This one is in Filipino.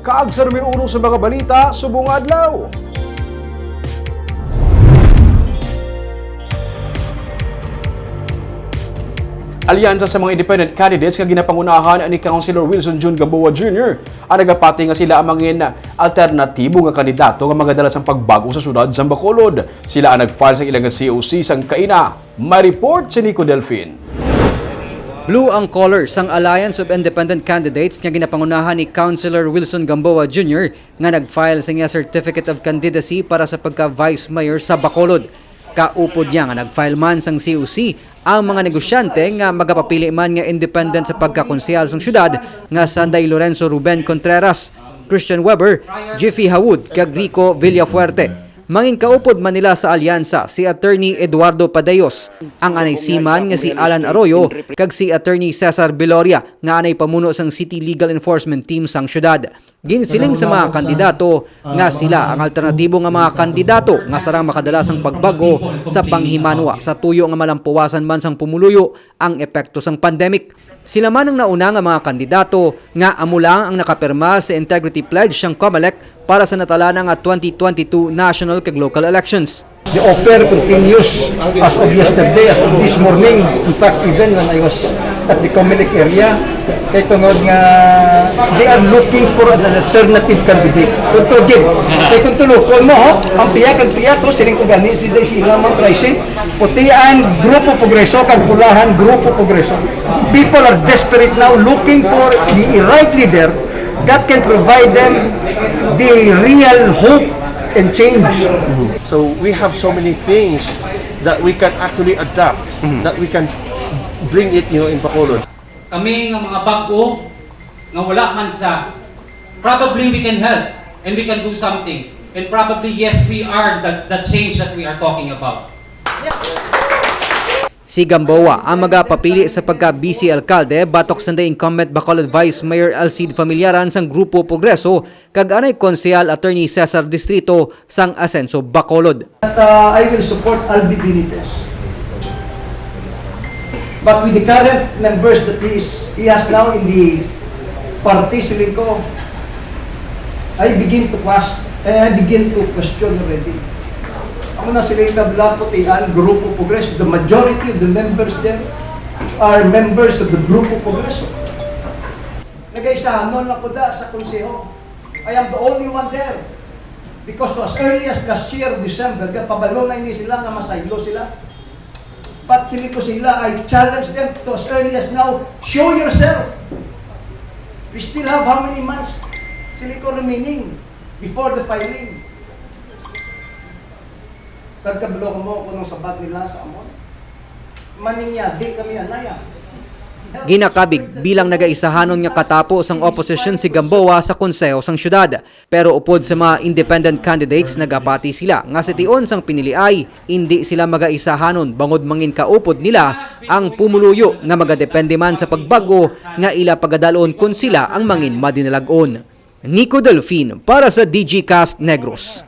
kaag sa numero 1 sa mga balita subong adlaw. Alyansa sa mga independent candidates nga ginapangunahan ni Councilor Wilson June Gamboa Jr. ang nagapati nga sila ang mga alternatibo nga kandidato nga magadala sa pagbago sa syudad sa Bacolod. Sila ang nag-file sa ilang COC sang kaina. May report si Nico Delfin. Blue ang colors ang Alliance of Independent Candidates nga ginapangunahan ni Councilor Wilson Gamboa Jr. nga nag-file sa iya Certificate of Candidacy para sa pagka-Vice Mayor sa Bacolod. Kaupod niya nga nag-file man sang COC ang mga negosyante nga magapapili man nga independent sa pagkakonsehal sang syudad nga Sanday Lorenzo Ruben Contreras, Christian Weber, Jeffy Hawud kag Rico Villafuerte. Mangin kaupod man nila sa alyansa si Attorney Eduardo Padayos, ang anay siman nga si Alan Arroyo kag si Attorney Cesar Viloria nga anay pamuno sang City Legal Enforcement Team sang syudad. Ginsiling sa mga kandidato nga sila ang alternatibo nga mga kandidato nga sarang makadala sang pagbago sa panghimanwa sa tuyo nga malampuwasan man sang pumuluyo ang epekto sang pandemic. Sila man ang nauna nga mga kandidato nga amo lang ang nakapirma sa Integrity Pledge sang COMELEC para sa natalanan nga 2022 national kag local elections. The offer continues as of yesterday, as of this morning. In fact, even when I was at the Comelec area, kay tungod nga they are looking for an alternative candidate. Tuntugin. Kay kung tulukon mo, ang piyag ko, siling ko gani, ito sila mga crisis, putian, Grupo Progreso, kag pulahan, Grupo Progreso. People are desperate now looking for the right leader that can provide them the real hope and change. So we have so many things that we can actually adapt, that we can bring it, in Bacolod. Kami ng mga bago nga wala man sa, probably we can help and we can do something. And probably, yes, we are the change that we are talking about. Si Gamboa ang magapapili sa pagka-BC Alkalde batok sa incumbent Bacolod Vice Mayor Alcide Familiaran sang Grupo Progreso kag anay konsehal Attorney Cesar Distrito sang Asenso Bacolod. I will support Albi Benitez. But with the current members that he has now in the party, siling ko, I begin to question already. Ako na sila yung kabla-putian, Grupo Progreso. The majority of the members there are members of the Grupo Progreso. Nag-aisahan nun ako sa konseho. I am the only one there. Because as early as last year, December, pabalo na ini sila, nga masaylo sila. But sili ko sila, I challenge them to as early as now, show yourself. We still have how many months sili ko remaining before the filing. Pagkablo mo kung sabat nila sa amon. Maningya, di kami anaya. Ginakabig bilang nagaisahanon nga katapos ang opposition si Gamboa sa konseho sang syudad. Pero upod sa mga independent candidates nagapati sila nga sa tion sang piniliay, hindi sila magaisahanon bangod mangin kaupod nila ang pumuluyo nga magadepende man sa pagbago nga ila pagadalon kung sila ang mangin madinalagon. Nico Delfin para sa DG Cast Negros.